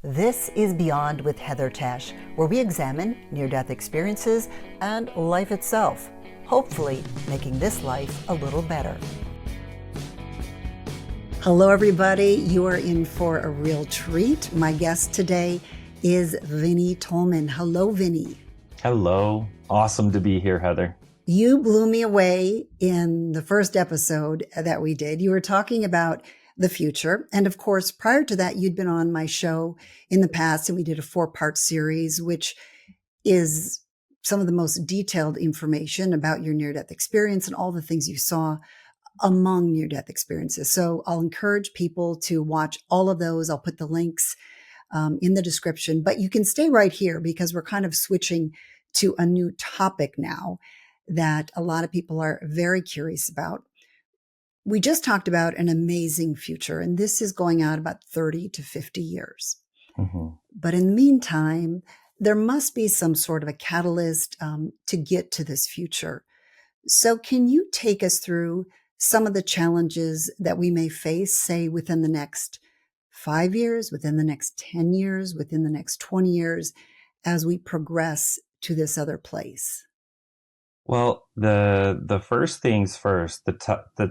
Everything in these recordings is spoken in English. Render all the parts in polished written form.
This is Beyond with Heather Tesch, where we examine near-death experiences and life itself, hopefully making this life a little better. Hello, everybody. You are in for a real treat. My guest today is Vinnie Tolman. Hello, Vinnie. Hello. Awesome to be here, Heather. You blew me away in the first episode that we did. You were talking about the future. And of course, prior to that, you'd been on my show in the past, and we did a 4-part series, which is some of the most detailed information about your near-death experience and all the things you saw among near-death experiences. So I'll encourage people to watch all of those. I'll put the links in the description, but you can stay right here because we're kind of switching to a new topic now that a lot of people are very curious about. We just talked about an amazing future, and this is going out about 30 to 50 years. Mm-hmm. But in the meantime, there must be some sort of a catalyst to get to this future. So can you take us through some of the challenges that we may face, say, within the next 5 years, within the next 10 years, within the next 20 years, as we progress to this other place? Well, the first things first, the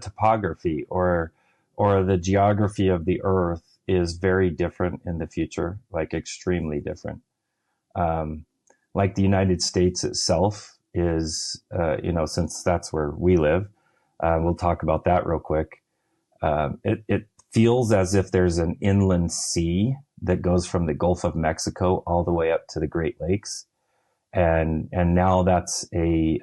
topography or the geography of the Earth is very different in the future, like extremely different. Like the United States itself is, since that's where we live, we'll talk about that real quick. It feels as if there's an inland sea that goes from the Gulf of Mexico all the way up to the Great Lakes. And now that's a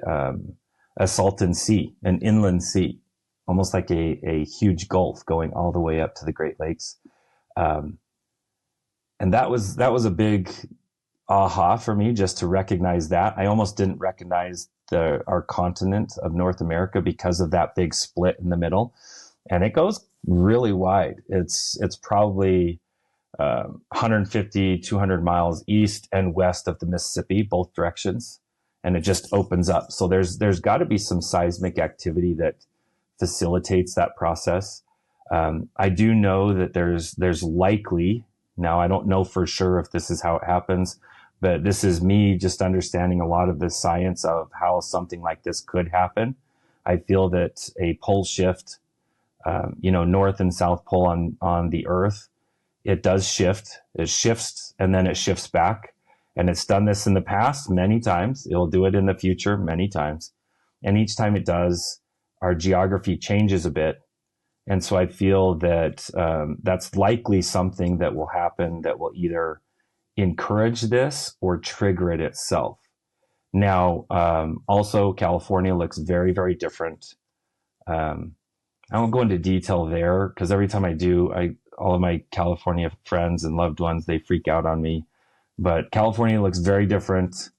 salton sea, an inland sea, almost like a huge gulf going all the way up to the Great Lakes. And that was a big aha for me, just to recognize that. I almost didn't recognize our continent of North America because of that big split in the middle. And it goes really wide. It's probably 150, 200 miles east and west of the Mississippi, both directions. And it just opens up. So there's got to be some seismic activity that facilitates that process. I do know that there's likely, now I don't know for sure if this is how it happens, but this is me just understanding a lot of the science of how something like this could happen. I feel that a pole shift, North and South Pole on the Earth, it does shift. It shifts and then it shifts back. And it's done this in the past many times. It'll do it in the future many times. And each time it does, our geography changes a bit. And so I feel that that's likely something that will happen that will either encourage this or trigger it itself. Now, also California looks very, very different. I won't go into detail there because every time I do, all of my California friends and loved ones, they freak out on me. But California looks very different.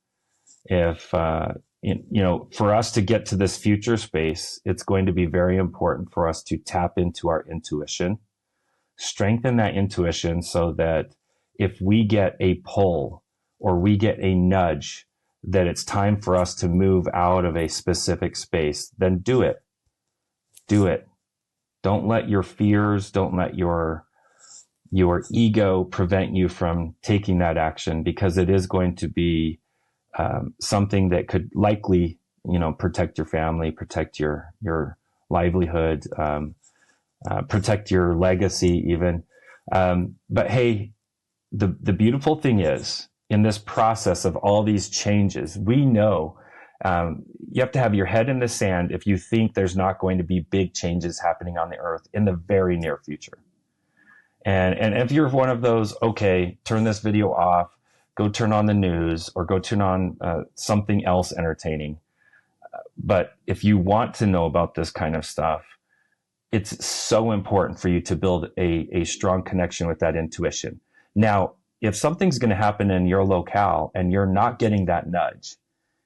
If, for us to get to this future space, it's going to be very important for us to tap into our intuition, strengthen that intuition so that if we get a pull or we get a nudge that it's time for us to move out of a specific space, then do it. Do it. Don't let your fears, don't let your ego prevent you from taking that action, because it is going to be something that could likely, protect your family, protect your livelihood, protect your legacy even. But hey, the beautiful thing is, in this process of all these changes, we know you have to have your head in the sand if you think there's not going to be big changes happening on the Earth in the very near future. And if you're one of those, okay, turn this video off, go turn on the news or go turn on something else entertaining. But if you want to know about this kind of stuff, it's so important for you to build a strong connection with that intuition. Now, if something's going to happen in your locale and you're not getting that nudge,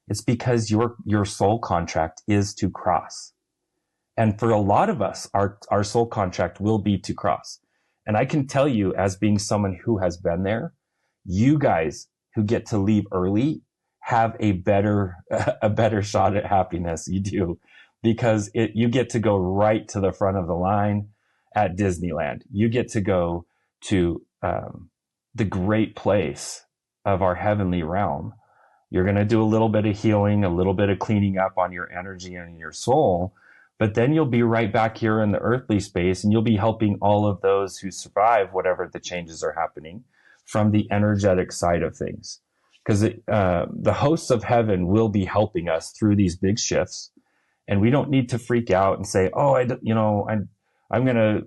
it's because your soul contract is to cross. And for a lot of us, our soul contract will be to cross. And I can tell you, as being someone who has been there, you guys who get to leave early have a better shot at happiness. You do, because you get to go right to the front of the line at Disneyland. You get to go to the great place of our heavenly realm. You're going to do a little bit of healing, a little bit of cleaning up on your energy and your soul, but then you'll be right back here in the earthly space, and you'll be helping all of those who survive whatever the changes are happening from the energetic side of things. Because the hosts of heaven will be helping us through these big shifts, and we don't need to freak out and say, "Oh, I'm going to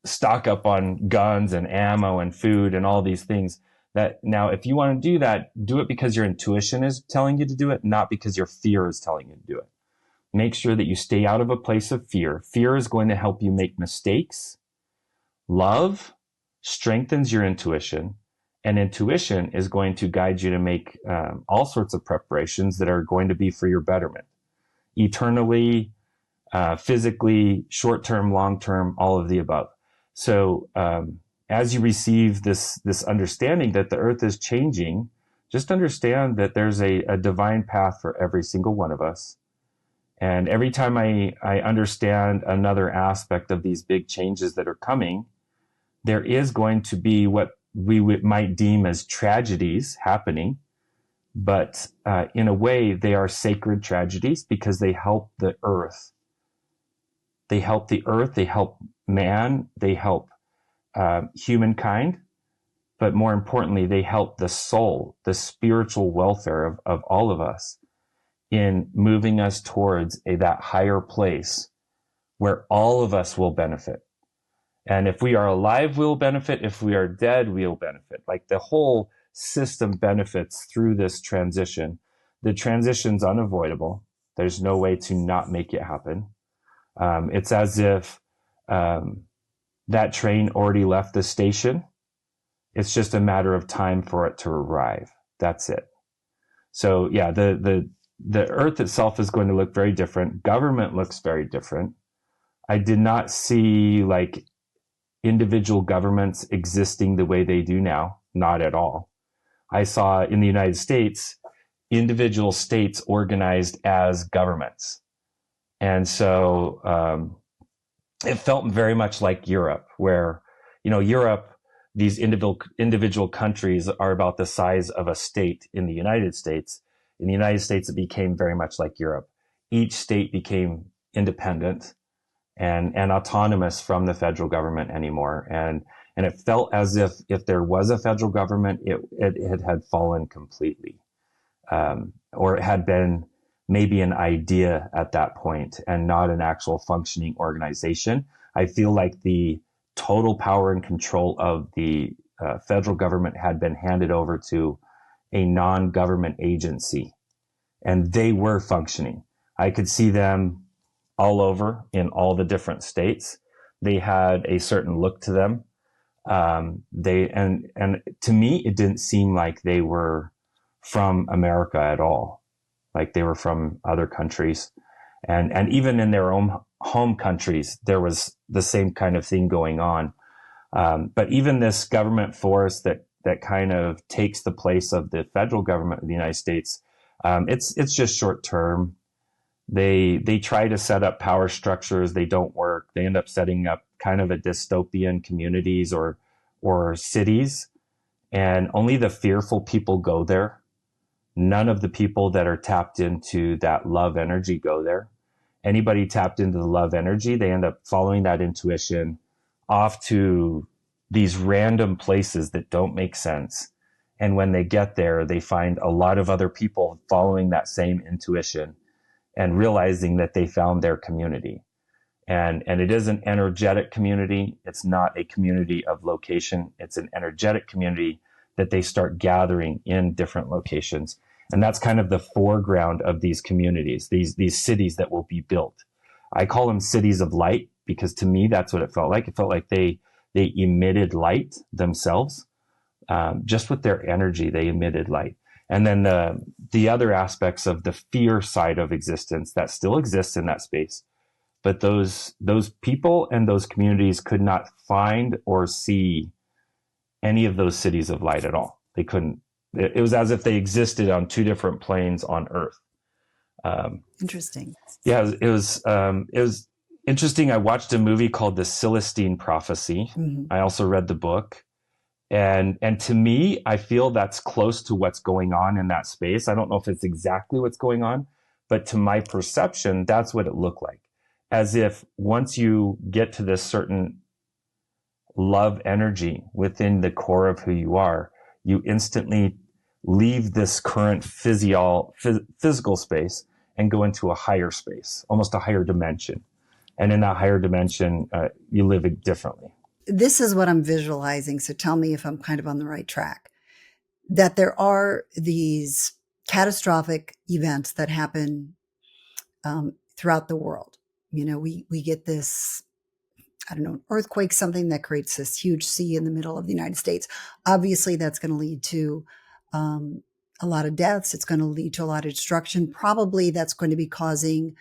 stock up on guns and ammo and food and all these things." That now, if you want to do that, do it because your intuition is telling you to do it, not because your fear is telling you to do it. Make sure that you stay out of a place of fear. Fear is going to help you make mistakes. Love strengthens your intuition, and intuition is going to guide you to make all sorts of preparations that are going to be for your betterment. Eternally, physically, short-term, long-term, all of the above. So as you receive this understanding that the earth is changing, just understand that there's a divine path for every single one of us. And every time I understand another aspect of these big changes that are coming, there is going to be what we might deem as tragedies happening. But in a way, they are sacred tragedies because they help the earth. They help the earth, they help man, they help humankind, but more importantly, they help the soul, the spiritual welfare of all of us in moving us towards that higher place where all of us will benefit. And if we are alive, we'll benefit. If we are dead, we'll benefit. Like the whole system benefits through this transition. The transition's unavoidable. There's no way to not make it happen. It's as if that train already left the station. It's just a matter of time for it to arrive. That's it. So yeah, the earth itself is going to look very different. Government looks very different. I did not see like individual governments existing the way they do now. Not at all. I saw in the United States, individual states organized as governments. And so it felt very much like Europe, where, Europe, these individual countries are about the size of a state in the United States. In the United States, it became very much like Europe. Each state became independent and autonomous from the federal government anymore. And it felt as if there was a federal government, it had fallen completely. Or it had been maybe an idea at that point and not an actual functioning organization. I feel like the total power and control of the federal government had been handed over to a non-government agency, and they were functioning. I could see them all over in all the different states. They had a certain look to them. And to me, it didn't seem like they were from America at all. Like they were from other countries. And even in their own home countries, there was the same kind of thing going on. But even this government force that kind of takes the place of the federal government of the United States, it's just short term. They try to set up power structures. They don't work. They end up setting up kind of a dystopian communities or cities, and only the fearful people go there. None of the people that are tapped into that love energy go there. Anybody tapped into the love energy, they end up following that intuition off to these random places that don't make sense. And when they get there, they find a lot of other people following that same intuition and realizing that they found their community. And it is an energetic community. It's not a community of location. It's an energetic community that they start gathering in different locations. And that's kind of the foreground of these communities, these cities that will be built. I call them cities of light because to me, that's what it felt like. It felt like they emitted light themselves. Just with their energy, they emitted light. And then the other aspects of the fear side of existence that still exists in that space. But those people and those communities could not find or see any of those cities of light at all. They couldn't. It was as if they existed on two different planes on Earth. Interesting. Yeah, it was interesting. I watched a movie called The Celestine Prophecy. Mm-hmm. I also read the book. And to me, I feel that's close to what's going on in that space. I don't know if it's exactly what's going on, but to my perception, that's what it looked like. As if once you get to this certain love energy within the core of who you are, you instantly leave this current physical space and go into a higher space, almost a higher dimension. And in that higher dimension, you live it differently. This is what I'm visualizing. So tell me if I'm kind of on the right track. That there are these catastrophic events that happen throughout the world. You know, we get this, I don't know, an earthquake, something that creates this huge sea in the middle of the United States. Obviously, that's going to lead to a lot of deaths. It's going to lead to a lot of destruction. Probably that's going to be causing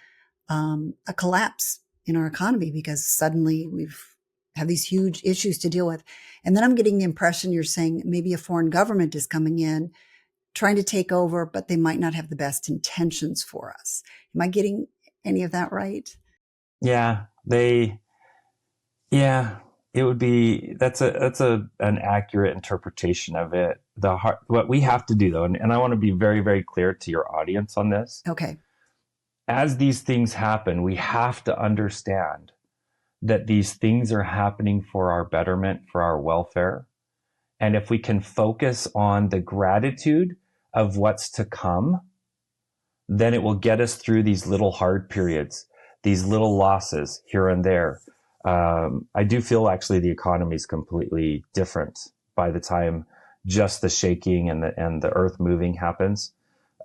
a collapse in our economy because suddenly we've have these huge issues to deal with. And then I'm getting the impression you're saying maybe a foreign government is coming in, trying to take over, but they might not have the best intentions for us. Am I getting any of that right? Yeah, yeah, it would be, that's an accurate interpretation of it. What we have to do though, and I want to be very, very clear to your audience on this. Okay. As these things happen, we have to understand that these things are happening for our betterment, for our welfare. And if we can focus on the gratitude of what's to come, then it will get us through these little hard periods, these little losses here and there. I do feel actually the economy is completely different by the time just the shaking and the earth moving happens.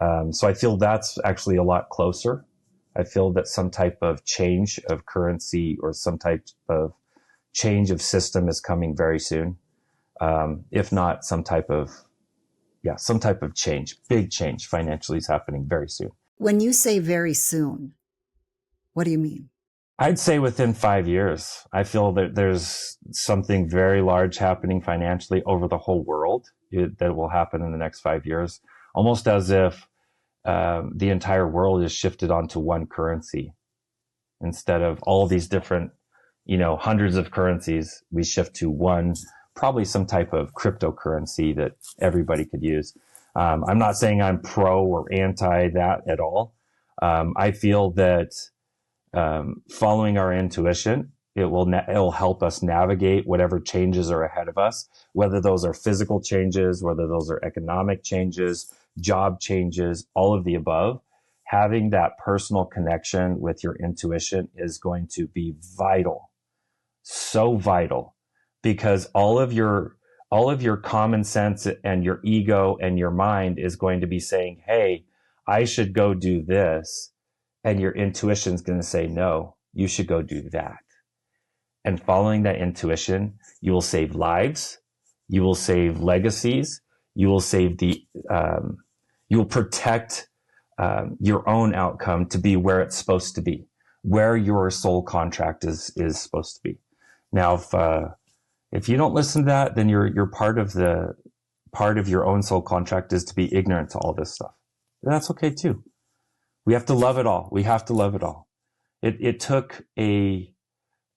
So I feel that's actually a lot closer. I feel that some type of change of currency or some type of change of system is coming very soon. If not some type of change, big change financially is happening very soon. When you say very soon, what do you mean? I'd say within 5 years. I feel that there's something very large happening financially over the whole world that will happen in the next 5 years, almost as if the entire world is shifted onto one currency instead of all these different, hundreds of currencies. We shift to one, probably some type of cryptocurrency that everybody could use. I'm not saying I'm pro or anti that at all. I feel that following our intuition, it'll help us navigate whatever changes are ahead of us, whether those are physical changes, whether those are economic changes, job changes, all of the above. Having that personal connection with your intuition is going to be vital, so vital, because all of your common sense and your ego and your mind is going to be saying, hey, I should go do this. And your intuition is going to say, no, you should go do that. And following that intuition, you will save lives, you will save legacies, you will save you will protect your own outcome to be where it's supposed to be, where your soul contract is supposed to be. Now, if you don't listen to that, then you're part of your own soul contract is to be ignorant to all this stuff. And that's okay too. We have to love it all. We have to love it all. It took a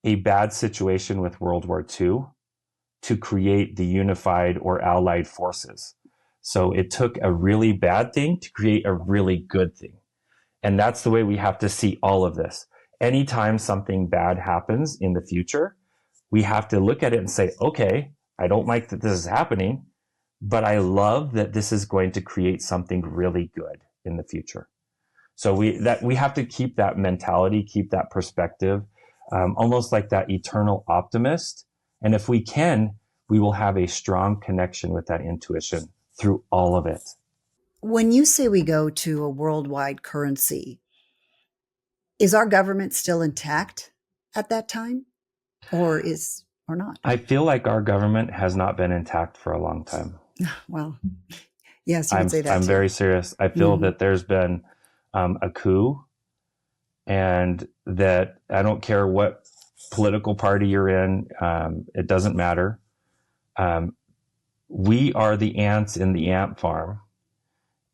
bad situation with World War II to create the unified or allied forces. So it took a really bad thing to create a really good thing. And that's the way we have to see all of this. Anytime something bad happens in the future, we have to look at it and say, okay, I don't like that this is happening, but I love that this is going to create something really good in the future. So we have to keep that mentality, keep that perspective, almost like that eternal optimist. And if we can, we will have a strong connection with that intuition through all of it. When you say we go to a worldwide currency, is our government still intact at that time or not? I feel like our government has not been intact for a long time. Well, yes, you would say that I'm too. very serious. I feel that there's been a coup, and that I don't care what political party you're in. It doesn't matter. We are the ants in the ant farm,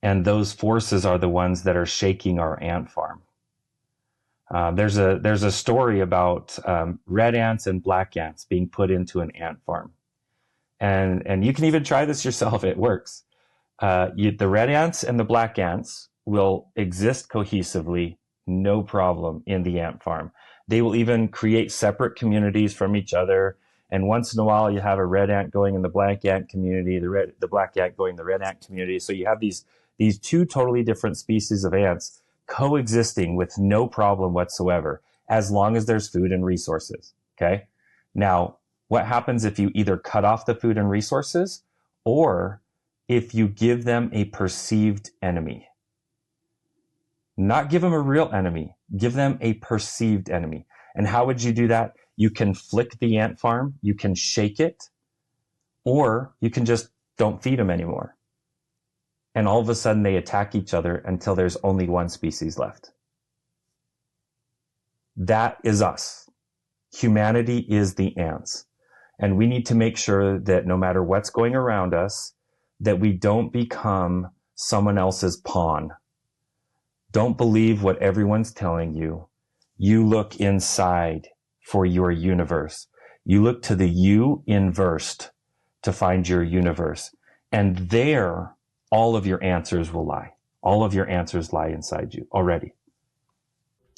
and those forces are the ones that are shaking our ant farm. There's a story about red ants and black ants being put into an ant farm. And you can even try this yourself. It works. The red ants and the black ants will exist cohesively, no problem, in the ant farm. They will even create separate communities from each other. And once in a while, you have a red ant going in the black ant community, the black ant going in the red ant community. So you have these two totally different species of ants coexisting with no problem whatsoever, as long as there's food and resources. Okay. Now, what happens if you either cut off the food and resources, or if you give them a perceived enemy? Not give them a real enemy, give them a perceived enemy. And how would you do that? You can flick the ant farm, you can shake it, or you can just don't feed them anymore. And all of a sudden they attack each other until there's only one species left. That is us. Humanity is the ants. And we need to make sure that no matter what's going around us, that we don't become someone else's pawn. Don't believe what everyone's telling you. You look inside for your universe. You look to the you inversed to find your universe. And there, all of your answers will lie. All of your answers lie inside you already.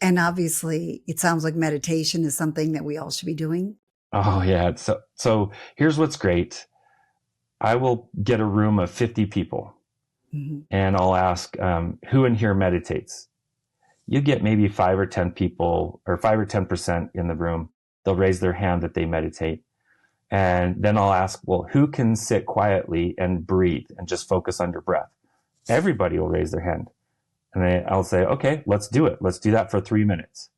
And obviously, it sounds like meditation is something that we all should be doing. Oh, yeah. So here's what's great. I will get a room of 50 people, and I'll ask, who in here meditates? You get maybe 5 or 10 people, or 5 or 10% in the room. They'll raise their hand that they meditate. And then I'll ask, well, who can sit quietly and breathe and just focus on your breath? Everybody will raise their hand. And I'll say, okay, let's do it. Let's do that for 3 minutes.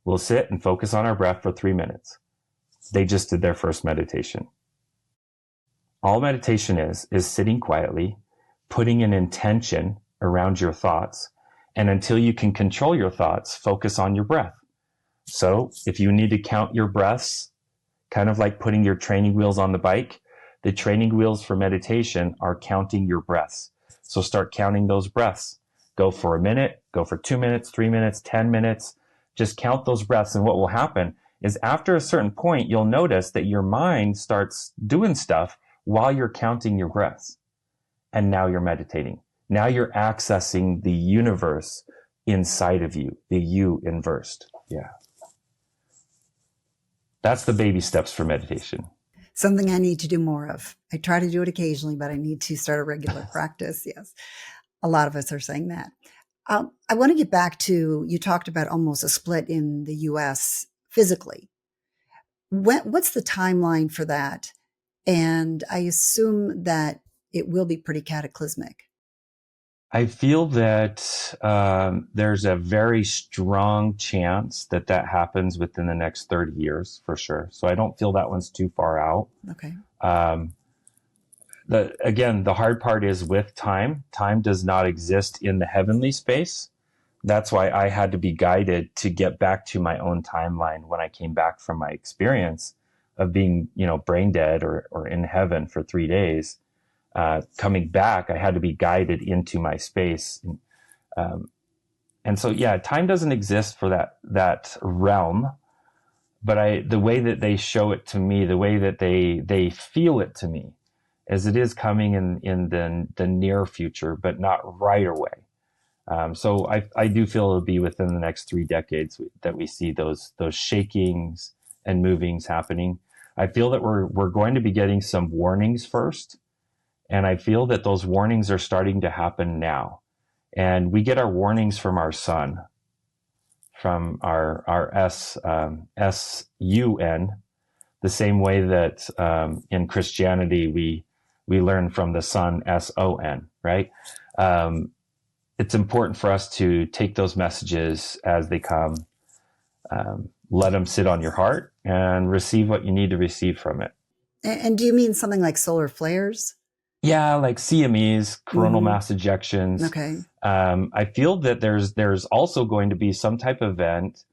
We'll sit and focus on our breath for 3 minutes. They just did their first meditation. All meditation is sitting quietly, putting an intention around your thoughts. And until you can control your thoughts, focus on your breath. So if you need to count your breaths, kind of like putting your training wheels on the bike, the training wheels for meditation are counting your breaths. So start counting those breaths. Go for a minute, go for 2 minutes, 3 minutes, 10 minutes. Just count those breaths. And what will happen is after a certain point, you'll notice that your mind starts doing stuff while you're counting your breaths. And now you're meditating. Now you're accessing the universe inside of you, the you inversed. Yeah. That's the baby steps for meditation. Something I need to do more of. I try to do it occasionally, but I need to start a regular practice. Yes. A lot of us are saying that. I want to get back to, you talked about almost a split in the US physically. What's the timeline for that? And I assume that it will be pretty cataclysmic. I feel that there's a very strong chance that happens within the next 30 years for sure. So I don't feel that one's too far out. Okay. The hard part is with time. Time does not exist in the heavenly space. That's why I had to be guided to get back to my own timeline when I came back from my experience of being, brain dead or in heaven for 3 days. Coming back, I had to be guided into my space. And so, yeah, time doesn't exist for that realm, but the way that they show it to me, the way that they feel it to me, as it is coming in the near future, but not right away. So I do feel it'll be within the next 3 decades that we see those shakings and movings happening. I feel that we're going to be getting some warnings first. And I feel that those warnings are starting to happen now. And we get our warnings from our sun, from our SUN, the same way that in Christianity we learn from the sun, SON, right? It's important for us to take those messages as they come, let them sit on your heart and receive what you need to receive from it. And do you mean something like solar flares? Yeah, like CMEs, coronal mass ejections. Okay. I feel that there's also going to be some type of event.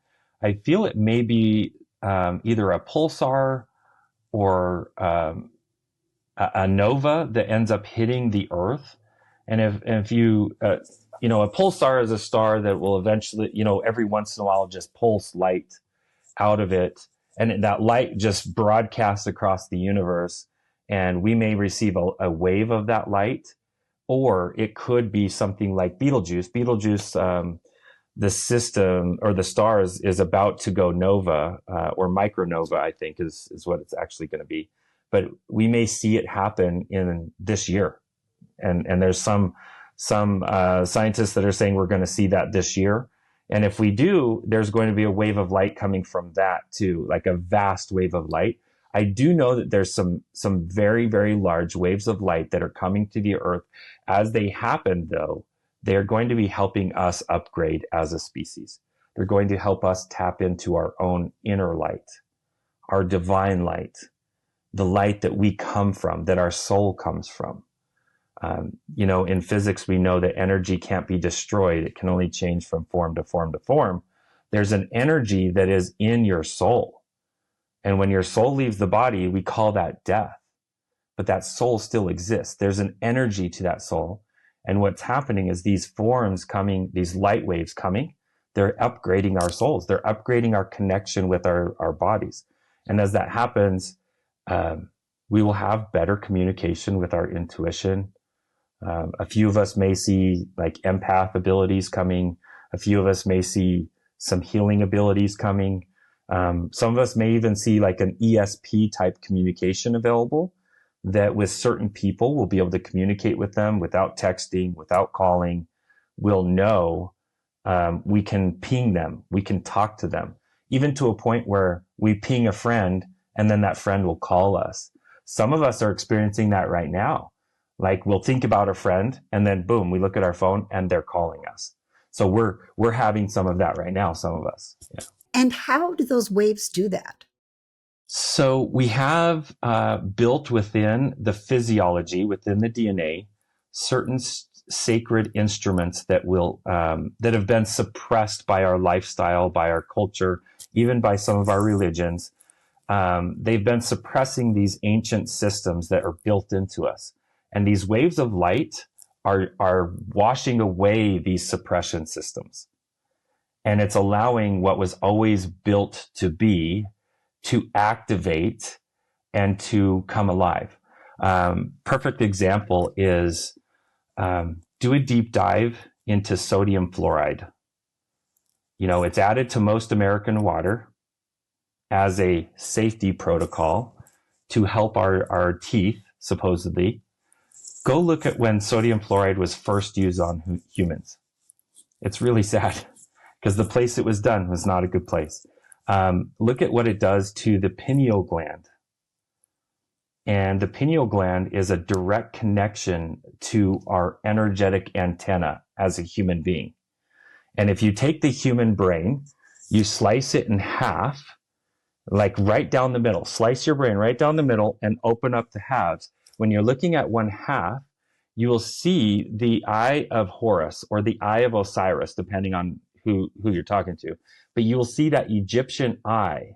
I feel it may be either a pulsar or a nova that ends up hitting the Earth. And if you, a pulsar is a star that will eventually, every once in a while just pulse light out of it. And that light just broadcasts across the universe. and we may receive a wave of that light, or it could be something like Betelgeuse, the system or the stars is about to go nova, or micronova, I think is what it's actually going to be. But we may see it happen in this year. And there's some scientists that are saying we're going to see that this year. And if we do, there's going to be a wave of light coming from that too, like a vast wave of light. I do know that there's some very, very large waves of light that are coming to the earth. As they happen, though, they're going to be helping us upgrade as a species. They're going to help us tap into our own inner light, our divine light, the light that we come from, that our soul comes from. In physics, we know that energy can't be destroyed. It can only change from form to form to form. There's an energy that is in your soul. And when your soul leaves the body, we call that death. But that soul still exists. There's an energy to that soul. And what's happening is these forms coming, these light waves coming, they're upgrading our souls. They're upgrading our connection with our bodies. And as that happens, we will have better communication with our intuition. A few of us may see like empath abilities coming. A few of us may see some healing abilities coming. Some of us may even see like an ESP type communication available, that with certain people we'll be able to communicate with them without texting, without calling. We'll know, we can ping them, we can talk to them, even to a point where we ping a friend and then that friend will call us. Some of us are experiencing that right now. Like we'll think about a friend and then boom, we look at our phone and they're calling us. So we're having some of that right now, some of us. Yeah. And how do those waves do that? So we have built within the physiology, within the DNA, certain sacred instruments that will that have been suppressed by our lifestyle, by our culture, even by some of our religions. They've been suppressing these ancient systems that are built into us, and these waves of light are washing away these suppression systems, and it's allowing what was always built to be to activate and to come alive. Perfect example is do a deep dive into sodium fluoride. It's added to most American water as a safety protocol to help our teeth, supposedly. Go look at when sodium fluoride was first used on humans. It's really sad because the place it was done was not a good place. Look at what it does to the pineal gland. And the pineal gland is a direct connection to our energetic antenna as a human being. And if you take the human brain, you slice it in half, like right down the middle, slice your brain right down the middle and open up the halves. When you're looking at one half, you will see the eye of Horus or the eye of Osiris, depending on who you're talking to. But you will see that Egyptian eye,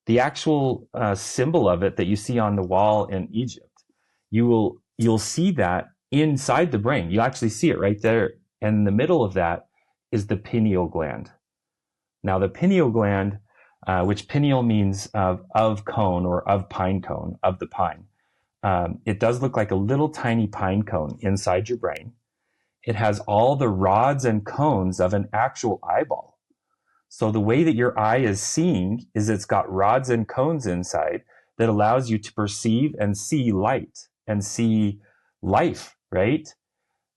the actual symbol of it that you see on the wall in Egypt. You'll see that inside the brain. You actually see it right there. And in the middle of that is the pineal gland. Now the pineal gland, which pineal means of cone or of pine cone, of the pine. It does look like a little tiny pine cone inside your brain. It has all the rods and cones of an actual eyeball. So the way that your eye is seeing is it's got rods and cones inside that allows you to perceive and see light and see life, right?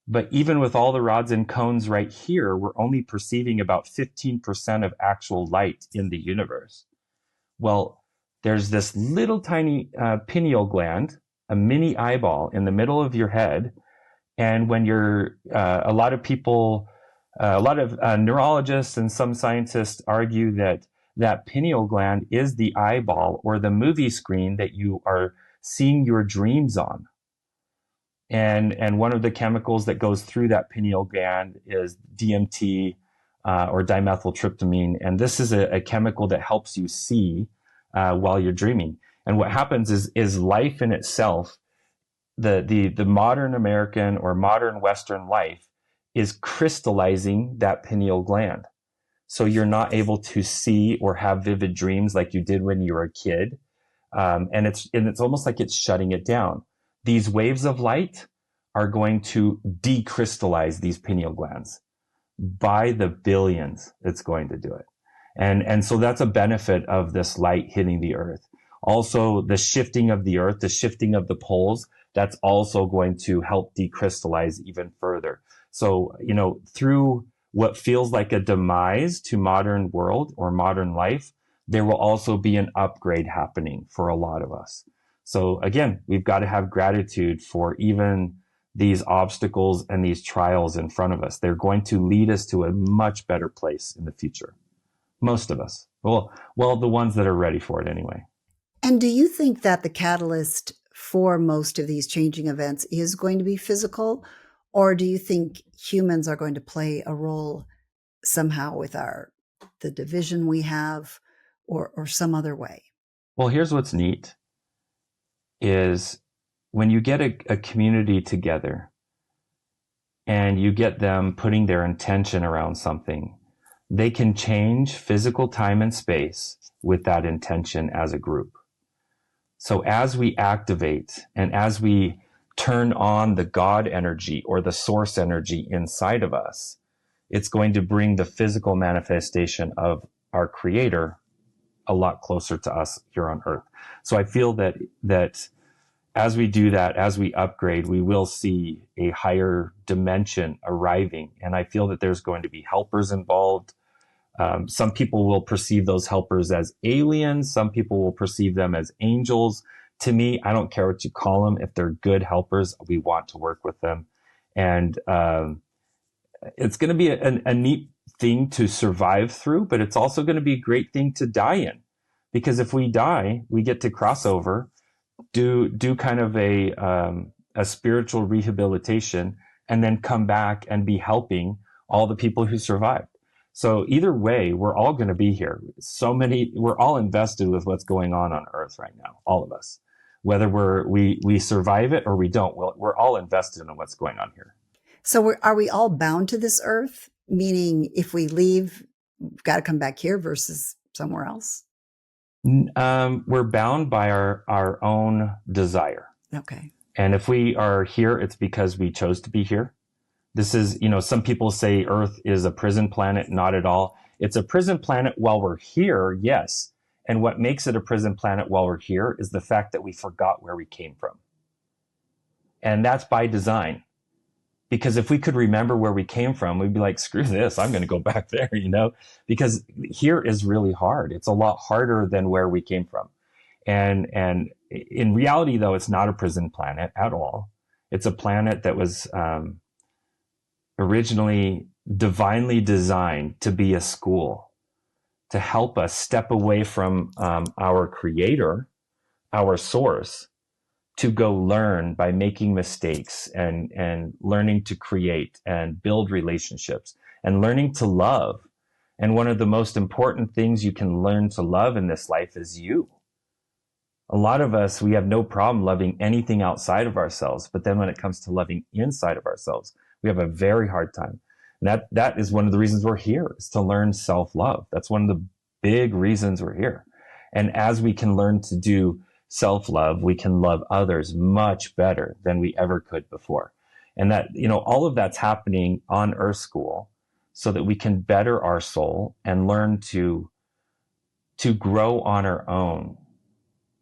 But even with all the rods and cones right here, we're only perceiving about 15% of actual light in the universe. Well, there's this little tiny pineal gland, a mini eyeball in the middle of your head. And when a lot of neurologists and some scientists argue that pineal gland is the eyeball or the movie screen that you are seeing your dreams on. And one of the chemicals that goes through that pineal gland is DMT or dimethyltryptamine. And this is a chemical that helps you see while you're dreaming. And what happens is life in itself, the modern American or modern Western life is crystallizing that pineal gland. So you're not able to see or have vivid dreams like you did when you were a kid. And it's almost like it's shutting it down. These waves of light are going to decrystallize these pineal glands by the billions. It's going to do it. And so that's a benefit of this light hitting the earth. Also, the shifting of the earth, the shifting of the poles, that's also going to help decrystallize even further. So, through what feels like a demise to modern world or modern life, there will also be an upgrade happening for a lot of us. So again, we've got to have gratitude for even these obstacles and these trials in front of us. They're going to lead us to a much better place in the future. Most of us. Well, the ones that are ready for it anyway. And do you think that the catalyst for most of these changing events is going to be physical? Or do you think humans are going to play a role somehow with the division we have or some other way? Well, here's what's neat is when you get a community together and you get them putting their intention around something, they can change physical time and space with that intention as a group. So as we activate and as we turn on the God energy or the source energy inside of us, it's going to bring the physical manifestation of our Creator a lot closer to us here on Earth. So I feel that as we do that, as we upgrade, we will see a higher dimension arriving. And I feel that there's going to be helpers involved. Some people will perceive those helpers as aliens. Some people will perceive them as angels. To me, I don't care what you call them. If they're good helpers, we want to work with them. And it's going to be a neat thing to survive through, but it's also going to be a great thing to die in. Because if we die, we get to cross over, do kind of a spiritual rehabilitation, and then come back and be helping all the people who survived. So either way, we're all going to be here. We're all invested with what's going on Earth right now, all of us. Whether we survive it or we don't, we're all invested in what's going on here. So are we all bound to this earth? Meaning if we leave, we've got to come back here versus somewhere else? We're bound by our own desire. Okay. And if we are here, it's because we chose to be here. This is, some people say Earth is a prison planet. Not at all. It's a prison planet while we're here, yes. And what makes it a prison planet while we're here is the fact that we forgot where we came from. And that's by design. Because if we could remember where we came from, we'd be like, screw this, I'm going to go back there, because here is really hard. It's a lot harder than where we came from. And in reality, though, it's not a prison planet at all. It's a planet that was originally divinely designed to be a school, to help us step away from our Creator, our source, to go learn by making mistakes and learning to create and build relationships and learning to love. And one of the most important things you can learn to love in this life is you. A lot of us, we have no problem loving anything outside of ourselves. But then when it comes to loving inside of ourselves, we have a very hard time. And that is one of the reasons we're here, is to learn self-love. That's one of the big reasons we're here. And as we can learn to do self-love, we can love others much better than we ever could before. And that, all of that's happening on Earth School so that we can better our soul and learn to grow on our own.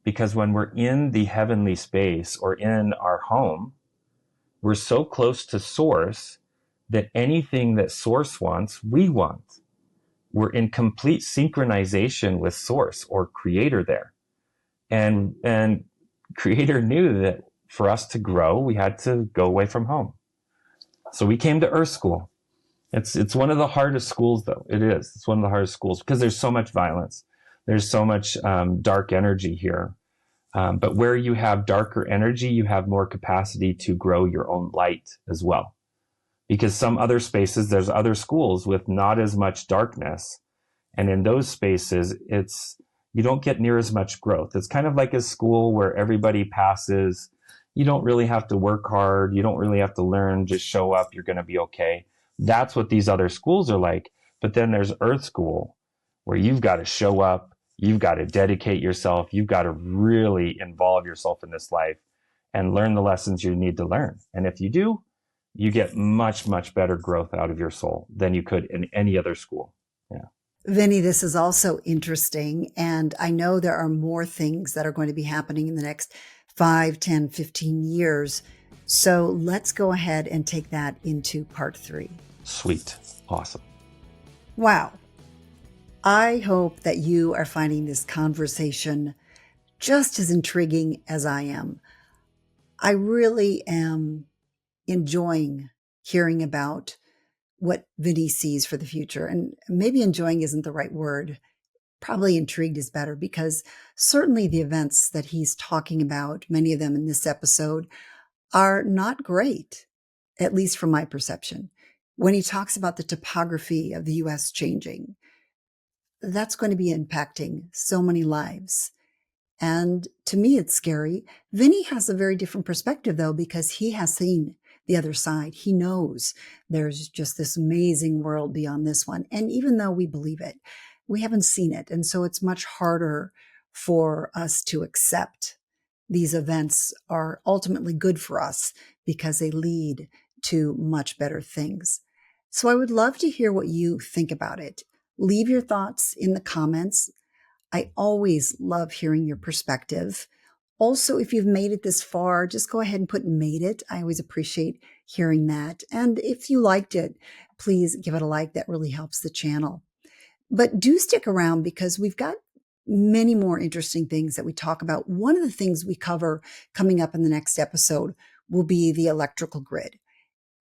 Because when we're in the heavenly space or in our home, we're so close to Source that anything that Source wants, we want. We're in complete synchronization with Source or Creator there. And Creator knew that for us to grow, we had to go away from home. So we came to Earth School. It's one of the hardest schools, though. It is. It's one of the hardest schools because there's so much violence. There's so much dark energy here. But where you have darker energy, you have more capacity to grow your own light as well. Because some other spaces, there's other schools with not as much darkness. And in those spaces, you don't get near as much growth. It's kind of like a school where everybody passes. You don't really have to work hard. You don't really have to learn. Just show up. You're going to be okay. That's what these other schools are like. But then there's Earth School, where you've got to show up. You've got to dedicate yourself. You've got to really involve yourself in this life and learn the lessons you need to learn. And if you do, you get much, much better growth out of your soul than you could in any other school. Yeah. Vinny, this is also interesting. And I know there are more things that are going to be happening in the next 5, 10, 15 years. So let's go ahead and take that into part 3. Sweet. Awesome. Wow. I hope that you are finding this conversation just as intriguing as I am. I really am enjoying hearing about what Vinny sees for the future. And maybe enjoying isn't the right word. Probably intrigued is better, because certainly the events that he's talking about, many of them in this episode, are not great, at least from my perception. When he talks about the topography of the U.S. changing, that's going to be impacting so many lives. And to me, it's scary. Vinny has a very different perspective, though, because he has seen the other side. He knows there's just this amazing world beyond this one. And even though we believe it, we haven't seen it. And so it's much harder for us to accept these events are ultimately good for us because they lead to much better things. So I would love to hear what you think about it. Leave your thoughts in the comments. I always love hearing your perspective. Also, if you've made it this far, just go ahead and put made it. I always appreciate hearing that. And if you liked it, please give it a like. That really helps the channel. But do stick around, because we've got many more interesting things that we talk about. One of the things we cover coming up in the next episode will be the electrical grid.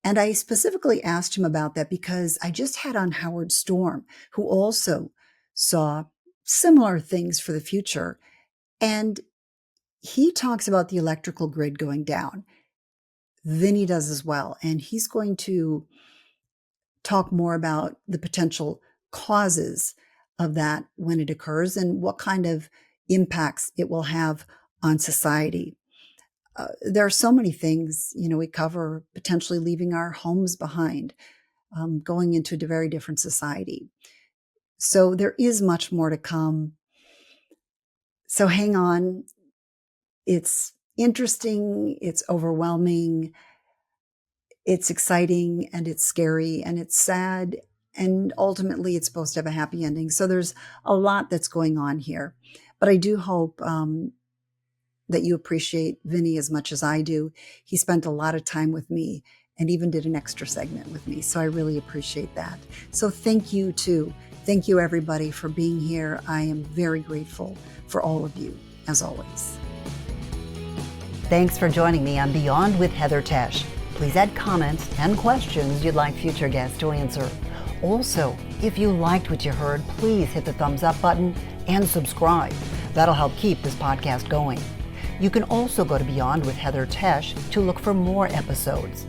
And I specifically asked him about that because I just had on Howard Storm, who also saw similar things for the future. And he talks about the electrical grid going down. Vinny does as well. And he's going to talk more about the potential causes of that when it occurs and what kind of impacts it will have on society. There are so many things, we cover potentially leaving our homes behind, going into a very different society. So there is much more to come. So hang on. It's interesting. It's overwhelming. It's exciting, and it's scary, and it's sad. And ultimately, it's supposed to have a happy ending. So there's a lot that's going on here. But I do hope that you appreciate Vinny as much as I do. He spent a lot of time with me and even did an extra segment with me. So I really appreciate that. So thank you too. Thank you everybody for being here. I am very grateful for all of you, as always. Thanks for joining me on Beyond with Heather Tesch. Please add comments and questions you'd like future guests to answer. Also, if you liked what you heard, please hit the thumbs up button and subscribe. That'll help keep this podcast going. You can also go to Beyond with Heather Tesch to look for more episodes.